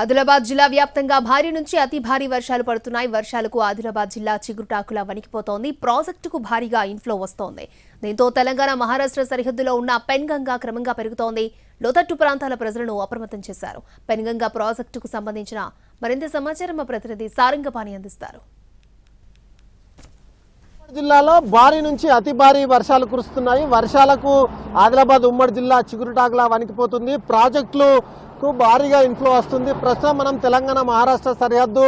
ఆదిలాబాద్ జిల్లా వ్యాప్తంగా భారీ నుంచి అతి భారీ వర్షాలు పడుతున్నాయి. వర్షాలకు ఆదిలాబాద్ జిల్లా చిగురుటాకులా వణికిపోతోంది. ప్రాజెక్టుకు భారీగా ఇన్ఫ్లో వస్తోంది. దీంతో తెలంగాణ మహారాష్ట్ర సరిహద్దులో ఉన్న పెన్గంగా క్రమంగా పెరుగుతోంది. లోతట్టు ప్రాంతాల ప్రజలను అప్రమత్తం చేశారు. పెన్గంగా ప్రాజెక్టుకు సంబంధించిన మరింత సమాచారం మా ప్రతినిధి సారంగపాణి అందిస్తారు. జిల్లాలో భారీ నుంచి అతి భారీ వర్షాలు కురుస్తున్నాయి. వర్షాలకు ఆదిలాబాద్ ఉమ్మడి జిల్లా చిగురుటాకులా వణికిపోతుంది. ప్రాజెక్టులకు భారీగా ఇన్ఫ్లో వస్తుంది. ప్రస్తుతం మనం తెలంగాణ మహారాష్ట్ర సరిహద్దు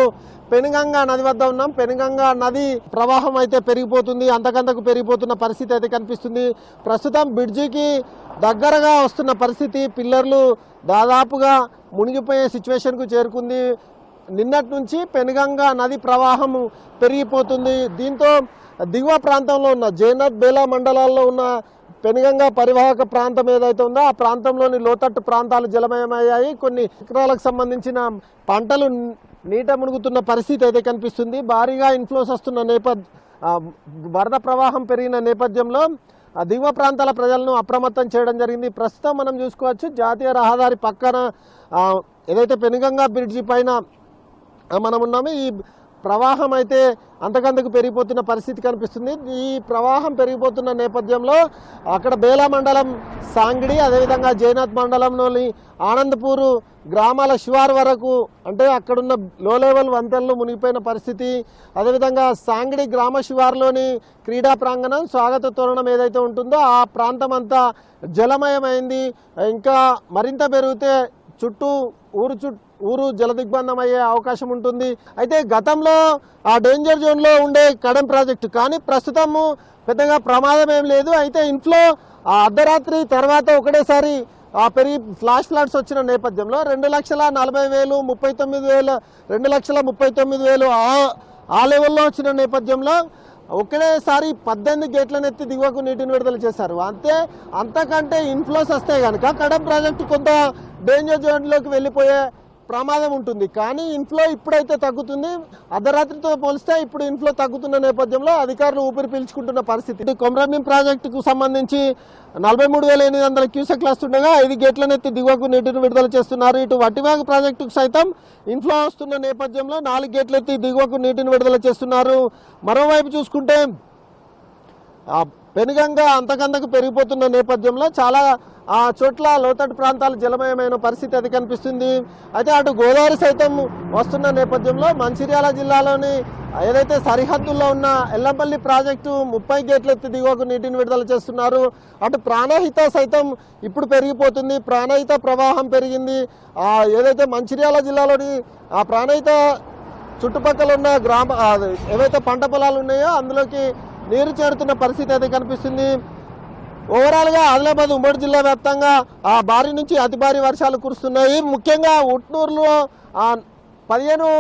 పెనుగంగా నది వద్ద ఉన్నాం. పెనుగంగా నది ప్రవాహం అయితే పెరిగిపోతుంది. అంతకంతకు పెరిగిపోతున్న పరిస్థితి అయితే కనిపిస్తుంది. ప్రస్తుతం బ్రిడ్జికి దగ్గరగా వస్తున్న పరిస్థితి, పిల్లర్లు దాదాపుగా మునిగిపోయే సిచ్యువేషన్కు చేరుకుంది. నిన్నటి నుంచి పెనుగంగా నది ప్రవాహం పెరిగిపోతుంది. దీంతో దిగువ ప్రాంతంలో ఉన్న జైనత్ బేలా మండలాల్లో ఉన్న పెనుగంగా పరివాహక ప్రాంతం ఏదైతే ఉందో ఆ ప్రాంతంలోని లోతట్టు ప్రాంతాలు జలమయమయ్యాయి. కొన్ని ఎకరాలకు సంబంధించిన పంటలు నీట మునుగుతున్న పరిస్థితి అయితే కనిపిస్తుంది. భారీగా ఇన్ఫ్లోస్ వస్తున్న వరద ప్రవాహం పెరిగిన నేపథ్యంలో దిగువ ప్రాంతాల ప్రజలను అప్రమత్తం చేయడం జరిగింది. ప్రస్తుతం మనం చూసుకోవచ్చు, జాతీయ రహదారి పక్కన ఏదైతే పెనుగంగా బ్రిడ్జి పైన మనం ఉన్నాము. ఈ ప్రవాహం అయితే అంతకంతకు పెరిగిపోతున్న పరిస్థితి కనిపిస్తుంది. ఈ ప్రవాహం పెరిగిపోతున్న నేపథ్యంలో అక్కడ బేలా మండలం సాంగిడి, అదేవిధంగా జైనత్ మండలంలోని ఆనందపూరు గ్రామాల శివారు వరకు, అంటే అక్కడున్న లో లెవెల్ వంతెనలు మునిగిపోయిన పరిస్థితి. అదేవిధంగా సాంగిడి గ్రామ శివారులోని క్రీడా ప్రాంగణం, స్వాగత తోరణం ఏదైతే ఉంటుందో ఆ ప్రాంతం అంతా జలమయమైంది. ఇంకా మరింత పెరిగితే ఊరు జలదిగ్బంధం అయ్యే అవకాశం ఉంటుంది. అయితే గతంలో ఆ డేంజర్ జోన్లో ఉండే కడెం ప్రాజెక్టు, కానీ ప్రస్తుతము పెద్దగా ప్రమాదం ఏం లేదు. అయితే ఇన్ఫ్లో అర్ధరాత్రి తర్వాత ఒకటేసారి పెరిగి ఫ్లాష్ ఫ్లడ్స్ వచ్చిన నేపథ్యంలో 2,40,000, 39,000, 2,39,000 ఆ లెవెల్లో వచ్చిన నేపథ్యంలో ఒకేసారి 18 గేట్లను ఎత్తి దిగువకు నీటిని విడుదల చేశారు. అంతకంటే ఇన్ఫ్లోస్ వస్తే కనుక కడెం ప్రాజెక్టు కొంత డేంజర్ జోన్లోకి వెళ్ళిపోయే ప్రమాదం ఉంటుంది. కానీ ఇన్ఫ్లో ఇప్పుడైతే తగ్గుతుంది. అర్ధరాత్రితో పోలిస్తే ఇప్పుడు ఇన్ఫ్లో తగ్గుతున్న నేపథ్యంలో అధికారులు ఊపిరి పీల్చుకుంటున్న పరిస్థితి. కొమరంభీం ప్రాజెక్టుకు సంబంధించి 43,800 క్యూసెక్లు వస్తుండగా 5 గేట్లను ఎత్తి దిగువకు నీటిని విడుదల చేస్తున్నారు. ఇటు వట్టివాగు ప్రాజెక్టుకు సైతం ఇన్ఫ్లో వస్తున్న నేపథ్యంలో 4 గేట్లు ఎత్తి దిగువకు నీటిని విడుదల చేస్తున్నారు. మరోవైపు చూసుకుంటే పెనుగంగా అంతకంతకు పెరిగిపోతున్న నేపథ్యంలో చాలా చోట్ల లోతట్టు ప్రాంతాలు జలమయమైన పరిస్థితి అది కనిపిస్తుంది. అయితే అటు గోదావరి సైతం వస్తున్న నేపథ్యంలో మంచిర్యాల జిల్లాలోని ఏదైతే సరిహద్దుల్లో ఉన్న ఎల్లంపల్లి ప్రాజెక్టు 30 గేట్లు ఎత్తి దిగువకు నీటిని విడుదల చేస్తున్నారు. అటు ప్రాణహిత సైతం ఇప్పుడు పెరిగిపోతుంది. ప్రాణహిత ప్రవాహం పెరిగింది. ఏదైతే మంచిర్యాల జిల్లాలోని ఆ ప్రాణహిత చుట్టుపక్కల ఉన్న ఏవైతే పంట పొలాలు ఉన్నాయో అందులోకి నీరు చేరుతున్న పరిస్థితి అయితే కనిపిస్తుంది. ఓవరాల్గా ఆదిలాబాద్ ఉమ్మడి జిల్లా వ్యాప్తంగా భారీ నుంచి అతి భారీ వర్షాలు కురుస్తున్నాయి. ముఖ్యంగా ఉట్నూరులో 15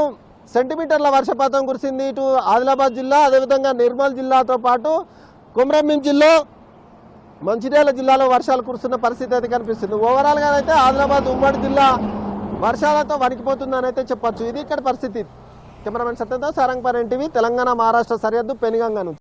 సెంటీమీటర్ల వర్షపాతం కురిసింది. ఇటు ఆదిలాబాద్ జిల్లా, అదేవిధంగా నిర్మల్ జిల్లాతో పాటు కొమరంభీం జిల్లా, మంచిర్యాల జిల్లాలో వర్షాలు కురుస్తున్న పరిస్థితి అయితే కనిపిస్తుంది. ఓవరాల్గా అయితే ఆదిలాబాద్ ఉమ్మడి జిల్లా వర్షాలతో వణికిపోతుందని అయితే చెప్పొచ్చు. ఇది ఇక్కడ పరిస్థితి. కెమెరామెన్ సత్యంతో సారంగపాణి, NTV, తెలంగాణ మహారాష్ట్ర సరిహద్దు పెనుగంగా నుంచి.